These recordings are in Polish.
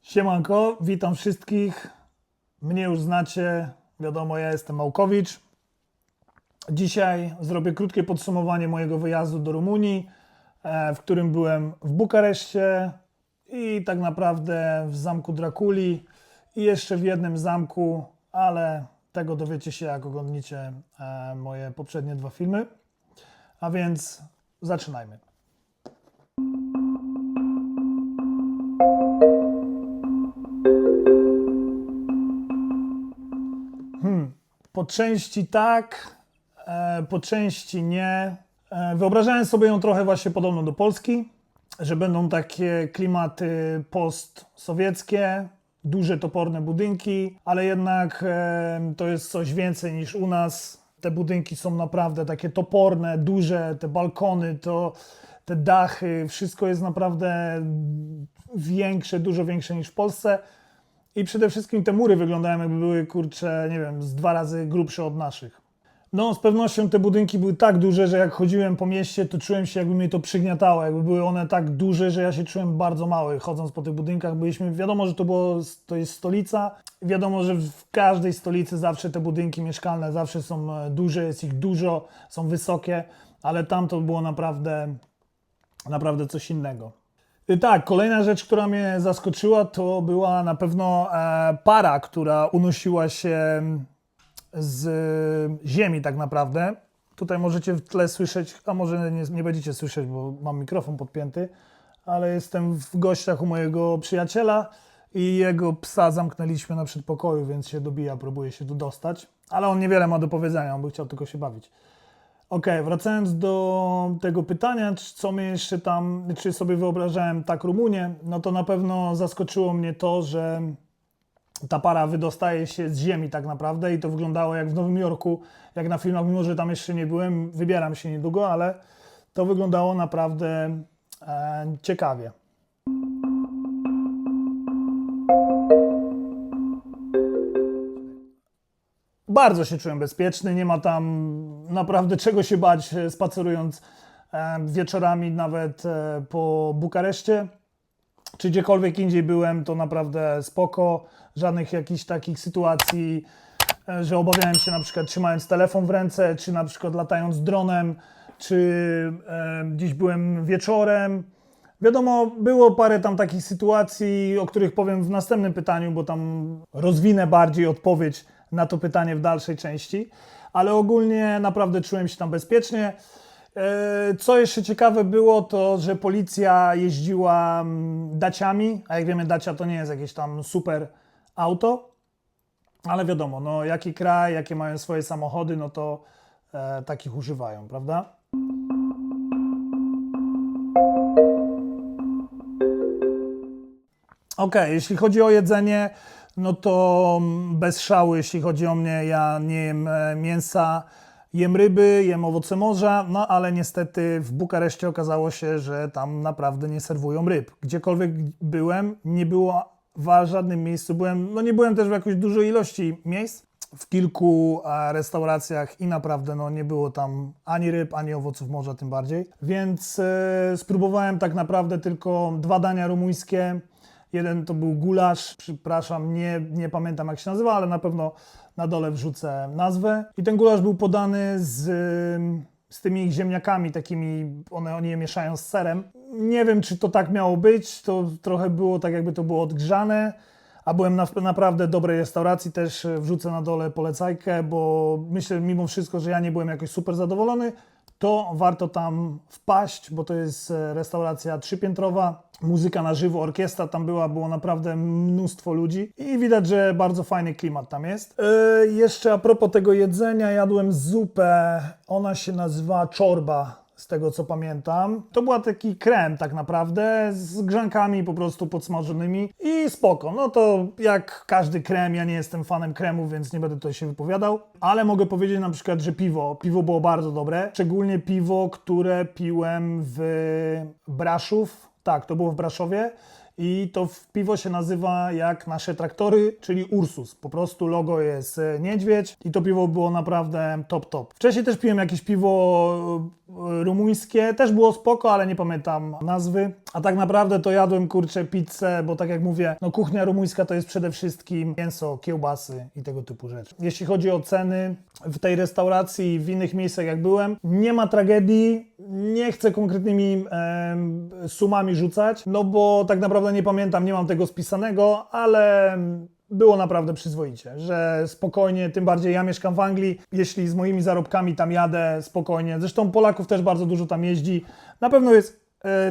Siemanko, witam wszystkich. Mnie już znacie, wiadomo, ja jestem Małkowicz. Dzisiaj zrobię krótkie podsumowanie mojego wyjazdu do Rumunii, w którym byłem w Bukareszcie i tak naprawdę w zamku Drakuli i jeszcze w jednym zamku, ale tego dowiecie się, jak oglądniecie moje poprzednie dwa filmy. A więc zaczynajmy. Po części tak, po części nie. Wyobrażałem sobie ją trochę właśnie podobną do Polski, że będą takie klimaty postsowieckie, duże toporne budynki, ale jednak to jest coś więcej niż u nas. Te budynki są naprawdę takie toporne, duże, te balkony, te dachy, wszystko jest naprawdę większe, dużo większe niż w Polsce. I przede wszystkim te mury wyglądają, jakby były, kurczę, nie wiem, z 2 razy grubsze od naszych. No, z pewnością te budynki były tak duże, że jak chodziłem po mieście, to czułem się, jakby mnie to przygniatało. Jakby były one tak duże, że ja się czułem bardzo mały, chodząc po tych budynkach. Wiadomo, że to jest stolica. Wiadomo, że w każdej stolicy zawsze te budynki mieszkalne zawsze są duże, jest ich dużo, są wysokie, ale tam to było naprawdę coś innego. Tak, kolejna rzecz, która mnie zaskoczyła, to była na pewno para, która unosiła się z ziemi tak naprawdę. Tutaj możecie w tle słyszeć, a może nie będziecie słyszeć, bo mam mikrofon podpięty, ale jestem w gościach u mojego przyjaciela i jego psa zamknęliśmy na przedpokoju, więc się dobija, próbuje się tu dostać. Ale on niewiele ma do powiedzenia, on by chciał tylko się bawić. Okej, wracając do tego pytania, co mnie jeszcze tam, czy sobie wyobrażałem tak Rumunię, no to na pewno zaskoczyło mnie to, że ta para wydostaje się z ziemi tak naprawdę i to wyglądało jak w Nowym Jorku, jak na filmach, mimo że tam jeszcze nie byłem, wybieram się niedługo, ale to wyglądało naprawdę ciekawie. Bardzo się czułem bezpieczny, nie ma tam naprawdę czego się bać, spacerując wieczorami nawet po Bukareszcie, czy gdziekolwiek indziej byłem, to naprawdę spoko, żadnych jakichś takich sytuacji, że obawiałem się na przykład trzymając telefon w ręce, czy na przykład latając dronem, czy gdzieś byłem wieczorem. Wiadomo, było parę tam takich sytuacji, o których powiem w następnym pytaniu, bo tam rozwinę bardziej odpowiedź na to pytanie w dalszej części, ale ogólnie naprawdę czułem się tam bezpiecznie. Co jeszcze ciekawe było, to że policja jeździła daciami, a jak wiemy, dacia to nie jest jakieś tam super auto, ale wiadomo, no jaki kraj, jakie mają swoje samochody, no to takich używają, prawda? Okej, jeśli chodzi o jedzenie, no to bez szału, jeśli chodzi o mnie, ja nie jem mięsa, jem ryby, jem owoce morza, no ale niestety w Bukareszcie okazało się, że tam naprawdę nie serwują ryb. Gdziekolwiek byłem, nie było w żadnym miejscu, nie byłem też w jakiejś dużej ilości miejsc, w kilku restauracjach i naprawdę nie było tam ani ryb, ani owoców morza tym bardziej. Więc spróbowałem tak naprawdę tylko 2 dania rumuńskie. Jeden to był gulasz, przepraszam, nie pamiętam jak się nazywa, ale na pewno na dole wrzucę nazwę. I ten gulasz był podany z tymi ich ziemniakami takimi, oni je mieszają z serem. Nie wiem, czy to tak miało być, to trochę było tak, jakby to było odgrzane, a byłem na naprawdę dobrej restauracji, też wrzucę na dole polecajkę, bo myślę mimo wszystko, że ja nie byłem jakoś super zadowolony, to warto tam wpaść, bo to jest restauracja 3-piętrowa, muzyka na żywo, orkiestra tam było naprawdę mnóstwo ludzi i widać, że bardzo fajny klimat tam jest. Jeszcze a propos tego jedzenia, jadłem zupę, ona się nazywa czorba, z tego co pamiętam. To był taki krem tak naprawdę, z grzankami po prostu podsmażonymi i spoko. No to jak każdy krem, ja nie jestem fanem kremów, więc nie będę tutaj się wypowiadał, ale mogę powiedzieć na przykład, że piwo było bardzo dobre, szczególnie piwo, które piłem w Braszów, tak, to było w Braszowie i to piwo się nazywa jak nasze traktory, czyli Ursus. Po prostu logo jest niedźwiedź i to piwo było naprawdę top. Wcześniej też piłem jakieś piwo rumuńskie, też było spoko, ale nie pamiętam nazwy. A tak naprawdę to jadłem, kurczę, pizzę, bo tak jak mówię, no kuchnia rumuńska to jest przede wszystkim mięso, kiełbasy i tego typu rzeczy. Jeśli chodzi o ceny, w tej restauracji i w innych miejscach jak byłem, nie ma tragedii, nie chcę konkretnymi sumami rzucać, no bo tak naprawdę nie pamiętam, nie mam tego spisanego, ale było naprawdę przyzwoicie, że spokojnie, tym bardziej ja mieszkam w Anglii, jeśli z moimi zarobkami tam jadę, spokojnie. Zresztą Polaków też bardzo dużo tam jeździ. Na pewno jest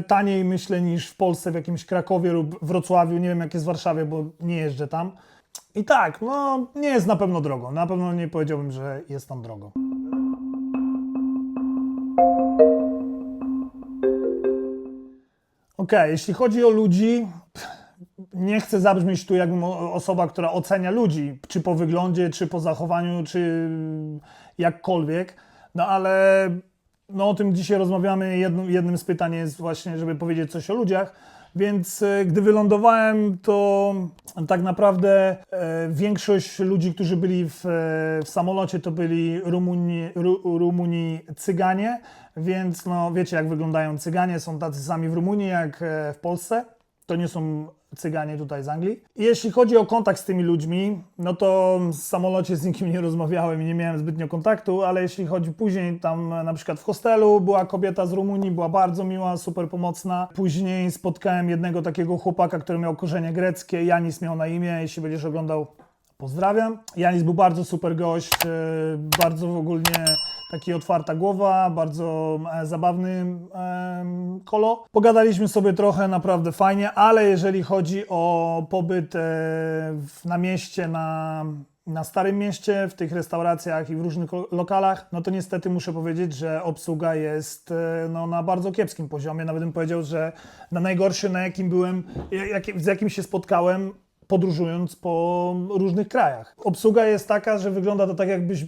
taniej, myślę, niż w Polsce, w jakimś Krakowie lub Wrocławiu. Nie wiem, jak jest w Warszawie, bo nie jeżdżę tam. I tak, no nie jest na pewno drogo. Na pewno nie powiedziałbym, że jest tam drogo. Okej, jeśli chodzi o ludzi, nie chcę zabrzmieć tu jakbym osoba, która ocenia ludzi, czy po wyglądzie, czy po zachowaniu, czy jakkolwiek, no ale no, o tym dzisiaj rozmawiamy. Jednym z pytań jest właśnie, żeby powiedzieć coś o ludziach, więc gdy wylądowałem, to tak naprawdę większość ludzi, którzy byli w samolocie, to byli Rumuni Cyganie, więc no wiecie, jak wyglądają Cyganie, są tacy sami w Rumunii jak w Polsce. To nie są Cyganie tutaj z Anglii. I jeśli chodzi o kontakt z tymi ludźmi, no to w samolocie z nikim nie rozmawiałem i nie miałem zbytnio kontaktu, ale jeśli chodzi później tam na przykład w hostelu, była kobieta z Rumunii, była bardzo miła, super pomocna. Później spotkałem jednego takiego chłopaka, który miał korzenie greckie, Janis miał na imię, jeśli będziesz oglądał, pozdrawiam. Janis był bardzo super gość, bardzo ogólnie taki otwarta głowa, bardzo zabawny kolo. Pogadaliśmy sobie trochę, naprawdę fajnie, ale jeżeli chodzi o pobyt na mieście, na Starym Mieście, w tych restauracjach i w różnych lokalach, no to niestety muszę powiedzieć, że obsługa jest no, na bardzo kiepskim poziomie. Nawet bym powiedział, że na najgorszy, na jakim byłem, z jakim się spotkałem, podróżując po różnych krajach. Obsługa jest taka, że wygląda to tak, jakbyś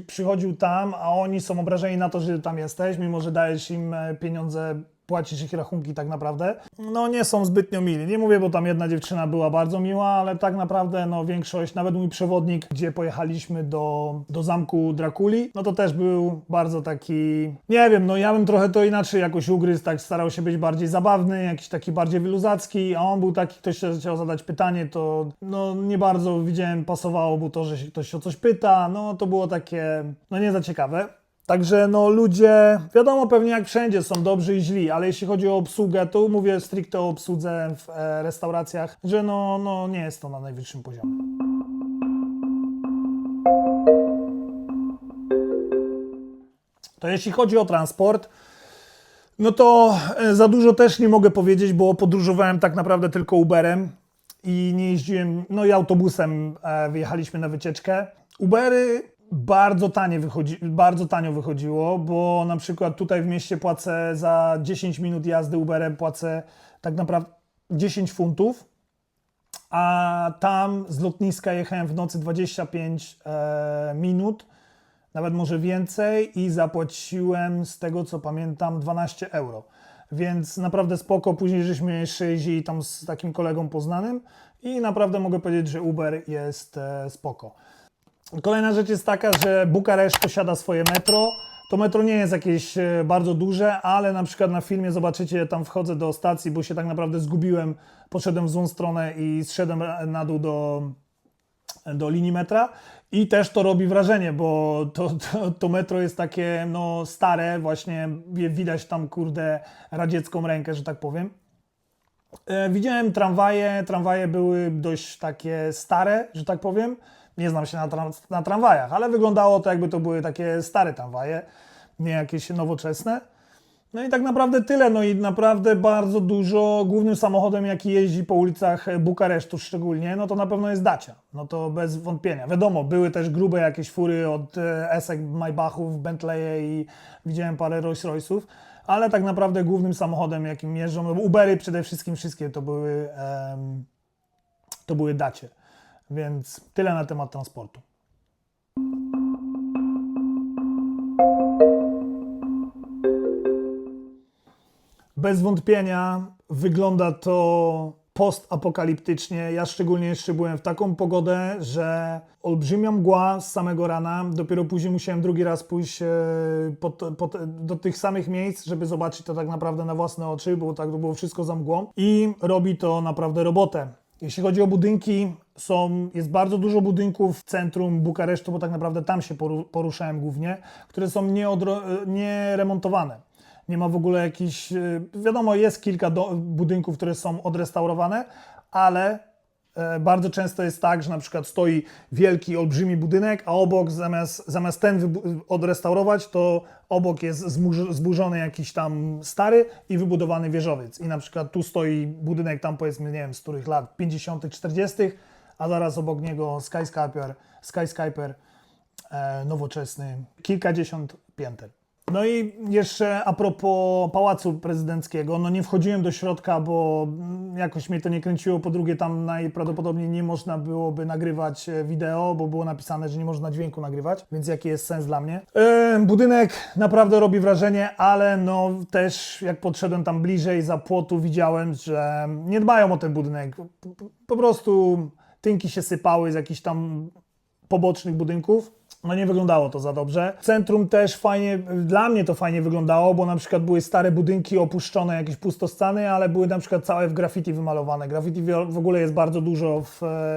przychodził tam, a oni są obrażeni na to, że tam jesteś, mimo że dajesz im pieniądze, płacisz ich rachunki tak naprawdę. No nie są zbytnio mili. Nie mówię, bo tam jedna dziewczyna była bardzo miła, ale tak naprawdę no większość, nawet mój przewodnik, gdzie pojechaliśmy do zamku Drakuli, no to też był bardzo taki, nie wiem, no ja bym trochę to inaczej jakoś ugryzł, tak starał się być bardziej zabawny, jakiś taki bardziej wyluzacki, a on był taki, ktoś chciał zadać pytanie, to no nie bardzo widziałem, pasowało mu to, że ktoś o coś pyta, no to było takie, no nie za ciekawe. Także no ludzie, wiadomo, pewnie jak wszędzie są dobrzy i źli, ale jeśli chodzi o obsługę, to mówię stricte o obsłudze w restauracjach, że no nie jest to na najwyższym poziomie. To jeśli chodzi o transport, no to za dużo też nie mogę powiedzieć, bo podróżowałem tak naprawdę tylko Uberem i nie jeździłem, no i autobusem wyjechaliśmy na wycieczkę. Ubery bardzo tanio wychodziło, bo na przykład tutaj w mieście płacę za 10 minut jazdy Uberem, płacę tak naprawdę 10 funtów, a tam z lotniska jechałem w nocy 25 minut, nawet może więcej i zapłaciłem z tego co pamiętam 12 euro. Więc naprawdę spoko, później żeśmy jeszcze jeździli tam z takim kolegą poznanym i naprawdę mogę powiedzieć, że Uber jest spoko. Kolejna rzecz jest taka, że Bukareszt posiada swoje metro. To metro nie jest jakieś bardzo duże, ale na przykład na filmie zobaczycie, tam wchodzę do stacji, bo się tak naprawdę zgubiłem, poszedłem w złą stronę i zszedłem na dół do linii metra i też to robi wrażenie, bo to metro jest takie no stare, właśnie widać tam kurde radziecką rękę, że tak powiem. Widziałem tramwaje były dość takie stare, że tak powiem. Nie znam się na tramwajach, ale wyglądało to jakby to były takie stare tramwaje, nie jakieś nowoczesne. No i tak naprawdę tyle, no i naprawdę bardzo dużo, głównym samochodem jaki jeździ po ulicach Bukaresztu szczególnie, no to na pewno jest Dacia, no to bez wątpienia. Wiadomo, były też grube jakieś fury od Esek, Maybachów, Bentleye i widziałem parę Rolls Royce'ów, ale tak naprawdę głównym samochodem jakim jeżdżą, no Ubery przede wszystkim wszystkie to były Dacie. Więc tyle na temat transportu. Bez wątpienia wygląda to postapokaliptycznie. Ja szczególnie jeszcze byłem w taką pogodę, że olbrzymia mgła z samego rana. Dopiero później musiałem drugi raz pójść do tych samych miejsc, żeby zobaczyć to tak naprawdę na własne oczy, bo tak to było wszystko za mgłą. I robi to naprawdę robotę. Jeśli chodzi o budynki, jest bardzo dużo budynków w centrum Bukaresztu, bo tak naprawdę tam się poruszałem głównie, które są nieremontowane. Nie ma w ogóle jakichś, wiadomo, jest kilka budynków, które są odrestaurowane, ale bardzo często jest tak, że na przykład stoi wielki, olbrzymi budynek, a obok zamiast ten odrestaurować, to obok jest zburzony jakiś tam stary i wybudowany wieżowiec. I na przykład tu stoi budynek tam powiedzmy, nie wiem, z których lat 50., 40., a zaraz obok niego skyscraper nowoczesny, kilkadziesiąt pięter. No i jeszcze a propos Pałacu Prezydenckiego, no nie wchodziłem do środka, bo jakoś mnie to nie kręciło. Po drugie, tam najprawdopodobniej nie można byłoby nagrywać wideo, bo było napisane, że nie można dźwięku nagrywać, więc jaki jest sens dla mnie. Budynek naprawdę robi wrażenie, ale no też jak podszedłem tam bliżej za płotu, widziałem, że nie dbają o ten budynek. Po prostu tynki się sypały z jakichś tam pobocznych budynków. No nie wyglądało to za dobrze. Centrum też fajnie, dla mnie to fajnie wyglądało, bo na przykład były stare budynki opuszczone, jakieś pustostany, ale były na przykład całe w graffiti wymalowane. Graffiti w ogóle jest bardzo dużo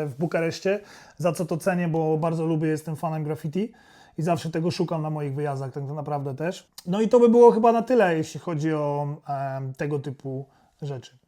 w Bukareszcie, za co to cenię, bo bardzo lubię, jestem fanem graffiti i zawsze tego szukam na moich wyjazdach, tak naprawdę też. No i to by było chyba na tyle, jeśli chodzi o tego typu rzeczy.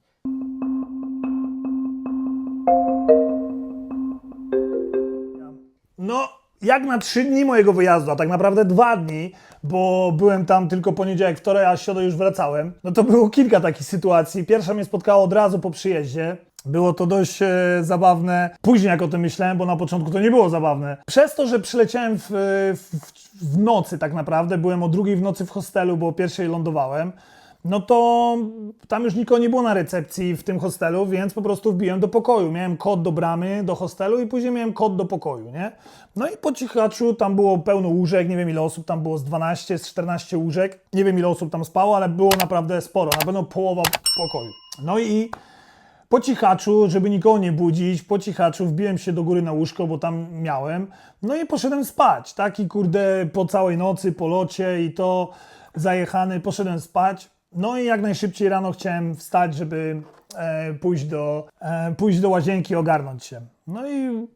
No, jak na 3 dni mojego wyjazdu, a tak naprawdę 2 dni, bo byłem tam tylko poniedziałek, wtorek, a środę już wracałem, no to było kilka takich sytuacji. Pierwsza mnie spotkało od razu po przyjeździe. Było to dość zabawne. Później jak o tym myślałem, bo na początku to nie było zabawne. Przez to, że przyleciałem w nocy tak naprawdę, byłem o 2:00 w nocy w hostelu, bo o 1:00 lądowałem, no to tam już nikogo nie było na recepcji w tym hostelu, więc po prostu wbiłem do pokoju. Miałem kod do bramy, do hostelu i później miałem kod do pokoju, nie? No i po cichaczu tam było pełno łóżek, nie wiem ile osób tam było, z 12, z 14 łóżek. Nie wiem ile osób tam spało, ale było naprawdę sporo, na pewno połowa pokoju. No i po cichaczu, żeby nikogo nie budzić, po cichaczu wbiłem się do góry na łóżko, bo tam miałem. No i poszedłem spać, taki kurde po całej nocy, po locie i to zajechany, poszedłem spać. No i jak najszybciej rano chciałem wstać, żeby pójść do łazienki, ogarnąć się. No i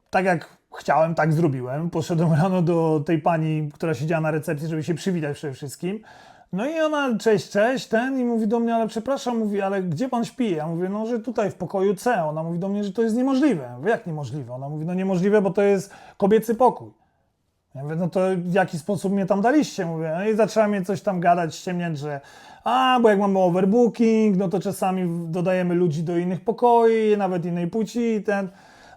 tak jak chciałem, tak zrobiłem. Poszedłem rano do tej pani, która siedziała na recepcji, żeby się przywitać przede wszystkim. No i ona, cześć, i mówi do mnie, ale przepraszam, mówi, ale gdzie pan śpi? Ja mówię, no, że tutaj w pokoju C. Ona mówi do mnie, że to jest niemożliwe. Ja mówię, jak niemożliwe? Ona mówi, no niemożliwe, bo to jest kobiecy pokój. Ja mówię, no to w jaki sposób mnie tam daliście? Mówię, no i zaczęła mnie coś tam gadać, ściemniać, że bo jak mamy overbooking, no to czasami dodajemy ludzi do innych pokoi, nawet innej płci i ten.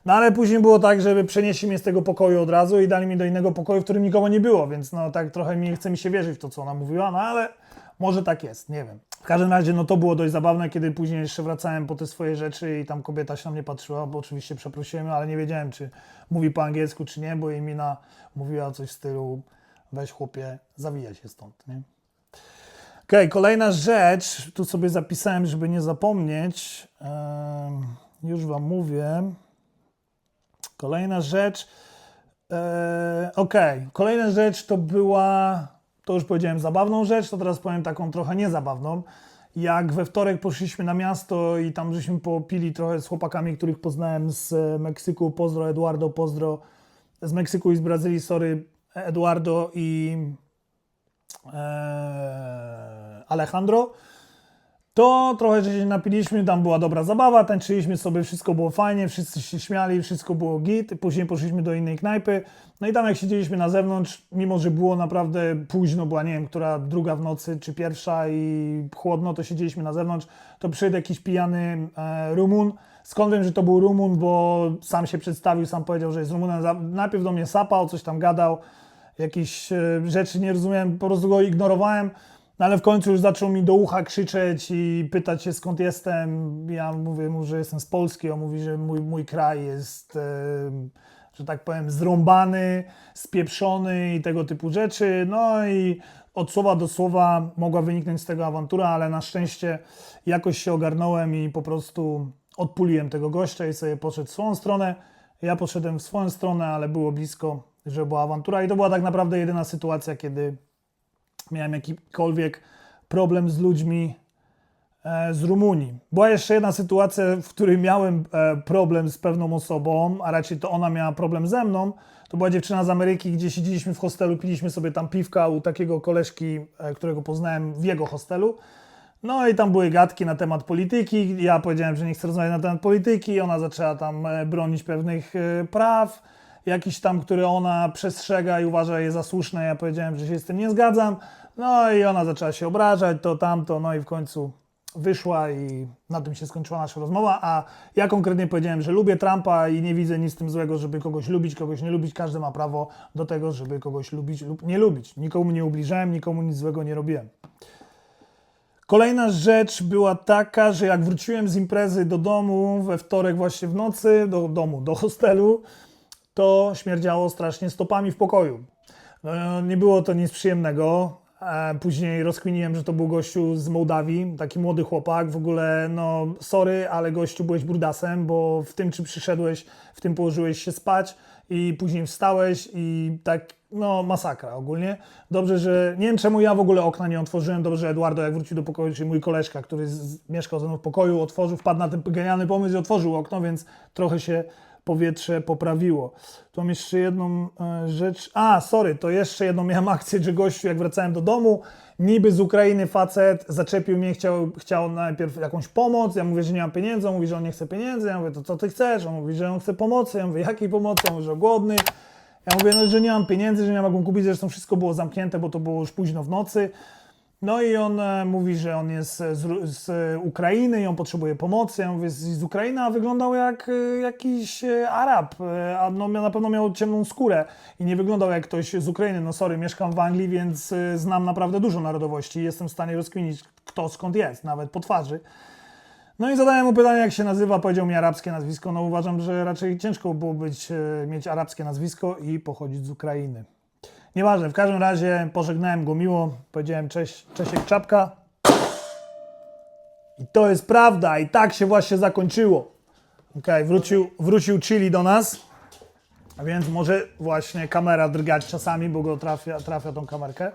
No ale później było tak, żeby przenieśli mnie z tego pokoju od razu i dali mi do innego pokoju, w którym nikogo nie było, więc no tak trochę nie chce mi się wierzyć w to, co ona mówiła, no ale może tak jest, nie wiem. W każdym razie no to było dość zabawne, kiedy później jeszcze wracałem po te swoje rzeczy i tam kobieta się na mnie patrzyła, bo oczywiście przeprosiłem, ale nie wiedziałem, czy mówi po angielsku, czy nie, bo jej mina mówiła coś w stylu weź chłopie, zawijaj się stąd, nie? Okej, kolejna rzecz, tu sobie zapisałem, żeby nie zapomnieć, już wam mówię. Kolejna rzecz, kolejna rzecz to była, to już powiedziałem zabawną rzecz, to teraz powiem taką trochę niezabawną. Jak we wtorek poszliśmy na miasto i tam żeśmy popili trochę z chłopakami, których poznałem z Meksyku, pozdro Eduardo, pozdro z Meksyku i z Brazylii, sorry, Eduardo i Alejandro, to trochę że się napiliśmy, tam była dobra zabawa, tańczyliśmy sobie, wszystko było fajnie, wszyscy się śmiali, wszystko było git. Później poszliśmy do innej knajpy, no i tam jak siedzieliśmy na zewnątrz, mimo że było naprawdę późno, była nie wiem, która 2:00 w nocy czy 1:00 i chłodno, to siedzieliśmy na zewnątrz, to przyszedł jakiś pijany Rumun. Skąd wiem, że to był Rumun, bo sam się przedstawił, sam powiedział, że jest Rumunem, najpierw do mnie sapał, coś tam gadał, jakieś rzeczy nie rozumiałem, po prostu go ignorowałem. No ale w końcu już zaczął mi do ucha krzyczeć i pytać się skąd jestem. Ja mówię mu, że jestem z Polski. On mówi, że mój kraj jest, że tak powiem, zrąbany, spieprzony i tego typu rzeczy. No i od słowa do słowa mogła wyniknąć z tego awantura, ale na szczęście jakoś się ogarnąłem i po prostu odpuliłem tego gościa i sobie poszedł w swoją stronę. Ja poszedłem w swoją stronę, ale było blisko, że była awantura i to była tak naprawdę jedyna sytuacja, kiedy miałem jakikolwiek problem z ludźmi z Rumunii. Była jeszcze jedna sytuacja, w której miałem problem z pewną osobą, a raczej to ona miała problem ze mną. To była dziewczyna z Ameryki, gdzie siedzieliśmy w hostelu, piliśmy sobie tam piwka u takiego koleżki, którego poznałem w jego hostelu. No i tam były gadki na temat polityki. Ja powiedziałem, że nie chcę rozmawiać na temat polityki. Ona zaczęła tam bronić pewnych praw, jakichś tam, które ona przestrzega i uważa je za słuszne. Ja powiedziałem, że się z tym nie zgadzam. No i ona zaczęła się obrażać, to tamto, no i w końcu wyszła i na tym się skończyła nasza rozmowa, a ja konkretnie powiedziałem, że lubię Trumpa i nie widzę nic z tym złego, żeby kogoś lubić, kogoś nie lubić. Każdy ma prawo do tego, żeby kogoś lubić lub nie lubić. Nikomu nie ubliżałem, nikomu nic złego nie robiłem. Kolejna rzecz była taka, że jak wróciłem z imprezy do domu we wtorek właśnie w nocy, do hostelu, to śmierdziało strasznie stopami w pokoju. No, nie było to nic przyjemnego. Później rozkminiłem, że to był gościu z Mołdawii, taki młody chłopak. W ogóle, no sorry, ale gościu, byłeś brudasem, bo w tym, czy przyszedłeś, w tym położyłeś się spać i później wstałeś i tak, no masakra ogólnie. Dobrze, że, nie wiem czemu ja w ogóle okna nie otworzyłem, dobrze, że Eduardo jak wrócił do pokoju, czyli mój koleżka, który mieszkał ze mną w pokoju, wpadł na ten genialny pomysł i otworzył okno, więc trochę się powietrze poprawiło. Tu mam jeszcze jedną rzecz. To jeszcze jedną miałem akcję, że gościu, jak wracałem do domu, niby z Ukrainy facet zaczepił mnie, chciał najpierw jakąś pomoc. Ja mówię, że nie mam pieniędzy, on mówi, że on nie chce pieniędzy. Ja mówię, to co ty chcesz? On mówi, że on chce pomocy. Ja mówię, jakiej pomocy? On mówi, że głodny. Ja mówię, no, że nie mam pieniędzy, że nie mogę kupić, zresztą wszystko było zamknięte, bo to było już późno w nocy. No i on mówi, że on jest z Ukrainy i on potrzebuje pomocy. Ja mówię, z Ukrainy, a wyglądał jak jakiś Arab, a no, na pewno miał ciemną skórę i nie wyglądał jak ktoś z Ukrainy. No sorry, mieszkam w Anglii, więc znam naprawdę dużo narodowości i jestem w stanie rozkminić, kto skąd jest, nawet po twarzy. No i zadałem mu pytanie, jak się nazywa, powiedział mi arabskie nazwisko. No uważam, że raczej ciężko było mieć arabskie nazwisko i pochodzić z Ukrainy. Nieważne, w każdym razie pożegnałem go miło, powiedziałem cześć, Czesiek czapka. I to jest prawda i tak się właśnie zakończyło. Okej, wrócił Chili do nas, a więc może właśnie kamera drgać czasami, bo go trafia tą kamerkę.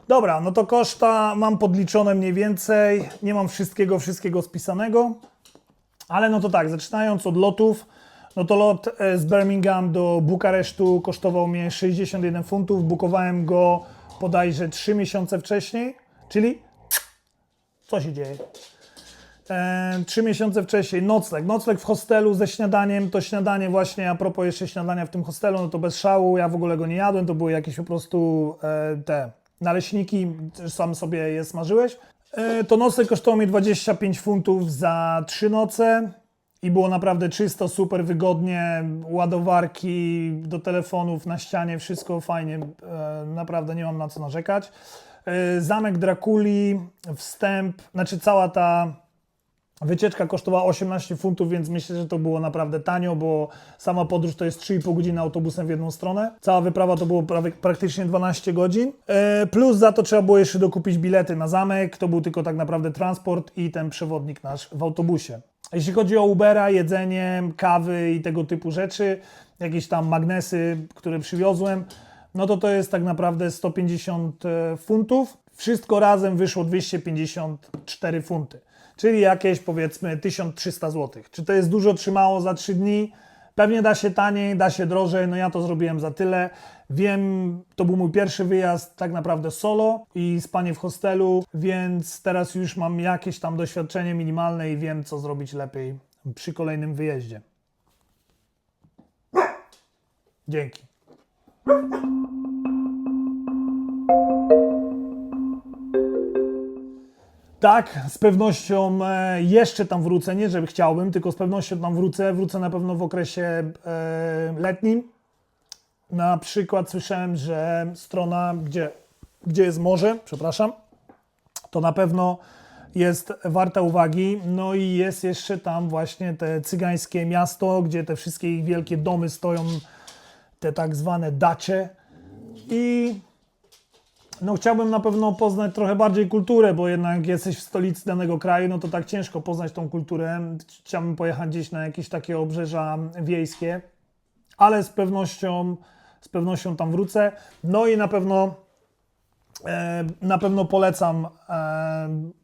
Dobra, no to koszta mam podliczone mniej więcej, nie mam wszystkiego spisanego. Ale no to tak, zaczynając od lotów, no to lot z Birmingham do Bukaresztu kosztował mnie 61 funtów. Bukowałem go bodajże 3 miesiące wcześniej, czyli co się dzieje? 3 miesiące wcześniej nocleg w hostelu ze śniadaniem. To śniadanie właśnie, a propos jeszcze śniadania w tym hostelu, no to bez szału, ja w ogóle go nie jadłem, to były jakieś po prostu te naleśniki, sam sobie je smażyłeś. To nocleg kosztowało mnie 25 funtów za 3 noce i było naprawdę czysto, super wygodnie, ładowarki do telefonów na ścianie, wszystko fajnie, naprawdę nie mam na co narzekać. Zamek Drakuli, cała ta wycieczka kosztowała 18 funtów, więc myślę, że to było naprawdę tanio, bo sama podróż to jest 3,5 godziny autobusem w jedną stronę. Cała wyprawa to było praktycznie 12 godzin. Plus za to trzeba było jeszcze dokupić bilety na zamek. To był tylko tak naprawdę transport i ten przewodnik nasz w autobusie. Jeśli chodzi o Ubera, jedzenie, kawy i tego typu rzeczy, jakieś tam magnesy, które przywiozłem, no to jest tak naprawdę 150 funtów. Wszystko razem wyszło 254 funty. Czyli jakieś powiedzmy 1300 zł. Czy to jest dużo, czy mało za 3 dni? Pewnie da się taniej, da się drożej, no ja to zrobiłem za tyle. Wiem, to był mój pierwszy wyjazd tak naprawdę solo i spanie w hostelu, więc teraz już mam jakieś tam doświadczenie minimalne i wiem, co zrobić lepiej przy kolejnym wyjeździe. Dzięki. Tak, z pewnością jeszcze tam wrócę, nie żeby chciałbym, tylko z pewnością tam wrócę. Wrócę na pewno w okresie letnim. Na przykład słyszałem, że strona, gdzie jest morze, to na pewno jest warta uwagi. No i jest jeszcze tam właśnie te cygańskie miasto, gdzie te wszystkie ich wielkie domy stoją, te tak zwane dacie. I No chciałbym na pewno poznać trochę bardziej kulturę, bo jednak jesteś w stolicy danego kraju, no to tak ciężko poznać tą kulturę. Chciałbym pojechać gdzieś na jakieś takie obrzeża wiejskie, ale z pewnością tam wrócę. No i na pewno polecam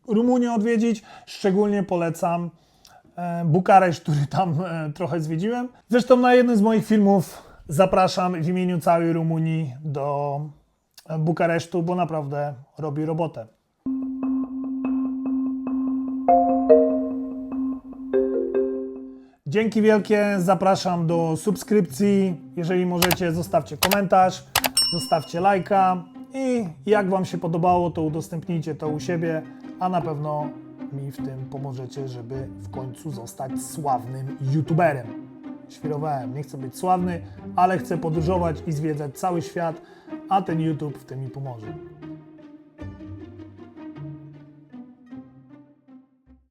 Rumunię odwiedzić, szczególnie polecam Bukareszt, który tam trochę zwiedziłem. Zresztą na jednym z moich filmów zapraszam w imieniu całej Rumunii do Bukaresztu, bo naprawdę robi robotę. Dzięki wielkie, zapraszam do subskrypcji. Jeżeli możecie, zostawcie komentarz, zostawcie lajka i jak Wam się podobało, to udostępnijcie to u siebie, a na pewno mi w tym pomożecie, żeby w końcu zostać sławnym youtuberem. Świrowałem, nie chcę być sławny, ale chcę podróżować i zwiedzać cały świat, a ten YouTube w tym mi pomoże.